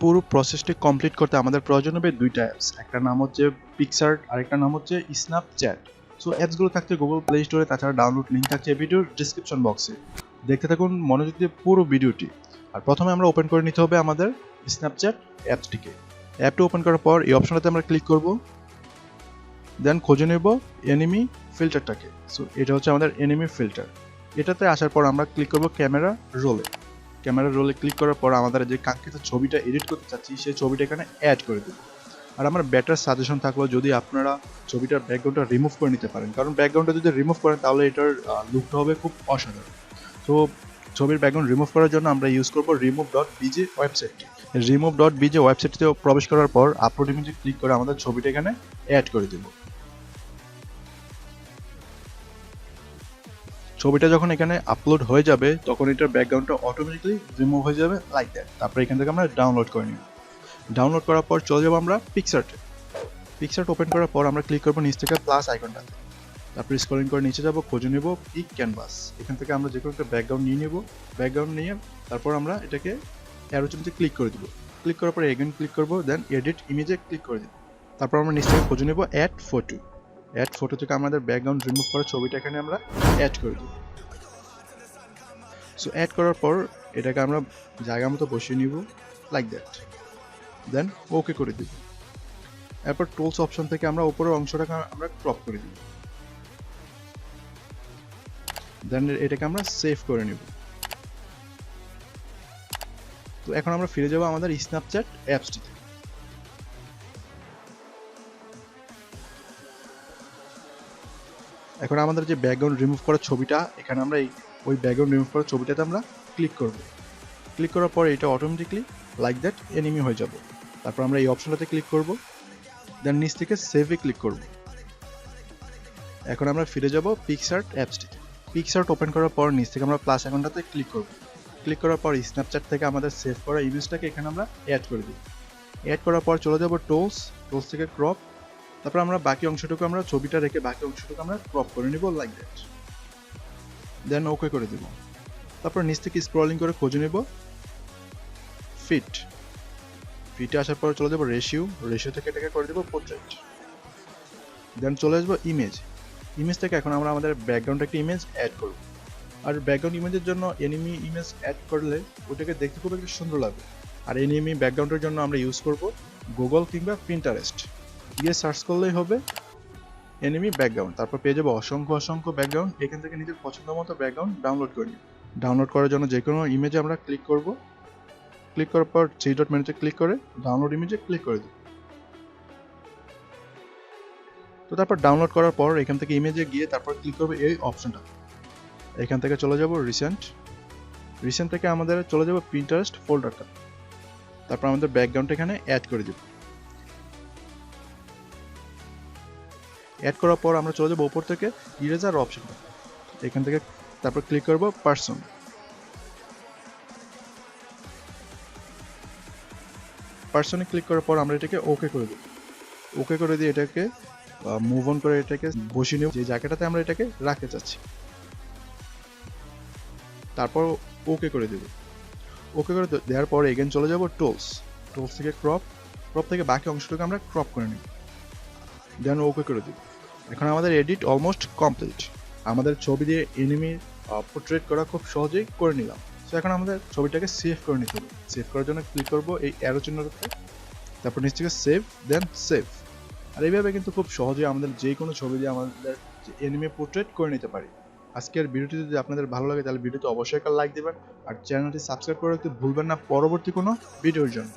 পুরো প্রসেসটি কমপ্লিট করতে আমাদের প্রয়োজন হবে দুইটা অ্যাপস, একটা নাম হচ্ছে পিকসার্ট আর একটা নাম হচ্ছে স্ন্যাপচ্যাট। সো অ্যাপসগুলো থাকছে গুগল প্লে স্টোরে, তাছাড়া ডাউনলোড লিঙ্ক থাকছে ভিডিওর ডিসক্রিপশন বক্সে। দেখতে থাকুন মনোযোগ দিয়ে পুরো ভিডিওটি। আর প্রথমে আমরা ওপেন করে নিতে হবে আমাদের স্ন্যাপচ্যাট অ্যাপসটিকে। অ্যাপটি ওপেন করার পর এই অপশনটাতে আমরা ক্লিক করব, দেন খুঁজে নেব এনিমি ফিল্টারটাকে। সো এটা হচ্ছে আমাদের এনিমি ফিল্টার। এটাতে আসার পর আমরা ক্লিক করব ক্যামেরা রোলে। ক্যামেরা রোলে ক্লিক করার পর আমাদের যে কাঙ্ক্ষিত ছবিটা এডিট করতে চাচ্ছি সেই ছবিটা এখানে অ্যাড করে দেব। আর আমার বেটার সাজেশন থাকলো যদি আপনারা ছবিটার ব্যাকগ্রাউন্ডটা রিমুভ করে নিতে পারেন, কারণ ব্যাকগ্রাউন্ডটা যদি রিমুভ করেন তাহলে এটার লুকটা হবে খুব অসাধারণ। তো ছবির ব্যাকগ্রাউন্ড রিমুভ করার জন্য আমরা ইউজ করব remove.bj ওয়েবসাইটটি। remove.bj ওয়েবসাইটটিতে প্রবেশ করার পর আপলোড ইমেজে ক্লিক করে আমাদের ছবিটা এখানে অ্যাড করে দেব। ছবিটা যখন এখানে আপলোড হয়ে যাবে তখন এটার ব্যাকগ্রাউন্ডটা অটোমেটিক্যালি রিমুভ হয়ে যাবে লাইক দ্যাট। তারপরে এখান থেকে আমরা ডাউনলোড করে নিব। ডাউনলোড করার পর চলে যাবো আমরা পিকসার্টে। পিকসার্ট ওপেন করার পর আমরা ক্লিক করবো নিচ থেকে প্লাস আইকনটাতে। তারপর স্ক্রলিং করে নিচে যাব, খুঁজে নেব পিক ক্যানভাস। এখান থেকে আমরা যে কোনো একটা ব্যাকগ্রাউন্ড নিয়ে নেব। ব্যাকগ্রাউন্ড নিয়ে তারপর আমরা এটাকে অ্যারো চিহ্নতে ক্লিক করে দেবো। ক্লিক করার পর এগেন ক্লিক করবো, দেন এডিট ইমেজে ক্লিক করে দেবো। তারপর আমরা নিচ থেকে খুঁজে নেব অ্যাড ফটো। অ্যাড ফটো থেকে আমাদের ব্যাকগ্রাউন্ড রিমুভ করা ছবিটা এখানে আমরা অ্যাড করে দেবো। সো অ্যাড করার পর এটাকে আমরা জায়গা মতো বসিয়ে নিব লাইক দ্যাট, দেন ওকে করে দিব। এরপর টুলস অপশন থেকে আমরা উপরের অংশটাকে আমরা ক্রপ করে দিব, দেন এটাকে আমরা সেভ করে নিব। তো এখন আমরা ফিরে যাব আমাদের স্ন্যাপচ্যাট অ্যাপসটিতে। এখন আমাদের যে ব্যাকগ্রাউন্ড রিমুভ করা ছবিটা এখানে আমরা ওই ব্যাকগ্রাউন্ড রিমুভ করা ছবিটাতে আমরা ক্লিক করব। ক্লিক করার পর এটা অটোমেটিকলি লাইক দ্যাট এনিমি হয়ে যাবে। তারপর আমরা এই অপশনটাতে ক্লিক করব, দেন নিচ থেকে সেভে ক্লিক করব। এখন আমরা ফিরে যাব পিকসার্ট অ্যাপসটিতে। পিকসার্ট ওপেন করার পর নিচ থেকে আমরা প্লাস আইকনটাতে ক্লিক করব। ক্লিক করার পর স্ন্যাপচ্যাট থেকে আমাদের সেভ করা ইমেজটাকে এখানে আমরা অ্যাড করে দিই। অ্যাড করার পর চলে যাব টুলস থেকে ক্রপ। তারপর আমরা বাকি অংশটুকু আমরা ছবিটা রেখে বাকি অংশটুকু আমরা ক্রপ করে নিব লাইক দ্যাট, দেন ওকে করে দেব। তারপর নিচ থেকে স্ক্রলিং করে খুঁজে নেব ফিটে আসার পর চলে যাব রেশিও থেকে এটাকে করে দেব পোর্ট্রেট। দেন চলে আসবো ইমেজ থেকে এখন আমরা আমাদের ব্যাকগ্রাউন্ডে একটা ইমেজ অ্যাড করব। আর ব্যাকগ্রাউন্ড ইমেজের জন্য এনিমি ইমেজ অ্যাড করলে ওটাকে দেখতে খুব একটা সুন্দর লাগবে। আর এনিমি ব্যাকগ্রাউন্ডের জন্য আমরা ইউজ করব গুগল কিংবা পিন্টারেস্ট গিয়ে সার্চ করলেই হবে এনিমি ব্যাকগ্রাউন্ড। তারপর পেয়ে যাবো অসংখ্য ব্যাকগ্রাউন্ড। এখান থেকে নিজের পছন্দ মতো ব্যাকগ্রাউন্ড ডাউনলোড করে নিই। ডাউনলোড করার জন্য যে কোনো ইমেজে আমরা ক্লিক করব। ক্লিক করার পর 3 ডট মেনুতে ক্লিক করে ডাউনলোড ইমেজে ক্লিক করে দিই। তো তারপর ডাউনলোড করার পর এখান থেকে ইমেজে গিয়ে তারপর ক্লিক করবো এই অপশনটা। এখান থেকে চলে যাব রিসেন্ট থেকে আমাদের চলে যাব পিন্টারেস্ট ফোল্ডারটা। তারপর আমাদের ব্যাকগ্রাউন্ড এখানে অ্যাড করে দেব। অ্যাড করার পর আমরা চলে যাব উপর থেকে ইরেজার অপশন। এখান থেকে তারপর ক্লিক করব পার্সনে ক্লিক করার পর আমরা এটাকে ওকে করে দেব। ওকে করে দিয়ে এটাকে মুভ অন করে এটাকে বসিয়ে নেব যে জায়গাটাতে আমরা এটাকে রাখতে চাচ্ছি। তারপর ওকে করে দেব। ওকে করে দেওয়ার পর এগেন চলে যাব টুলস থেকে ক্রপ থেকে বাকি অংশটুকু আমরা ক্রপ করে নিব, দেন ওকে করে দেব। এখন আমাদের এডিট অলমোস্ট কমপ্লিট। আমাদের ছবি দিয়ে এনিমি পোর্ট্রেট করা খুব সহজেই করে নিলাম। সো এখন আমাদের ছবিটাকে সেভ করে নিতে হবে। সেভ করার জন্য ক্লিক করব এই অ্যারো চিহ্নটাতে, তারপর নিচ থেকে সেভ। আর এইভাবে কিন্তু খুব সহজেই আমাদের যে কোনো ছবি দিয়ে আমাদের এনিমি পোর্ট্রেট করে নিতে পারি। আজকের ভিডিওটি যদি আপনাদের ভালো লাগে তাহলে ভিডিওতে অবশ্যই একটা লাইক দেবেন আর চ্যানেলটি সাবস্ক্রাইব করে রাখতে ভুলবেন না পরবর্তী কোনো ভিডিওর জন্য।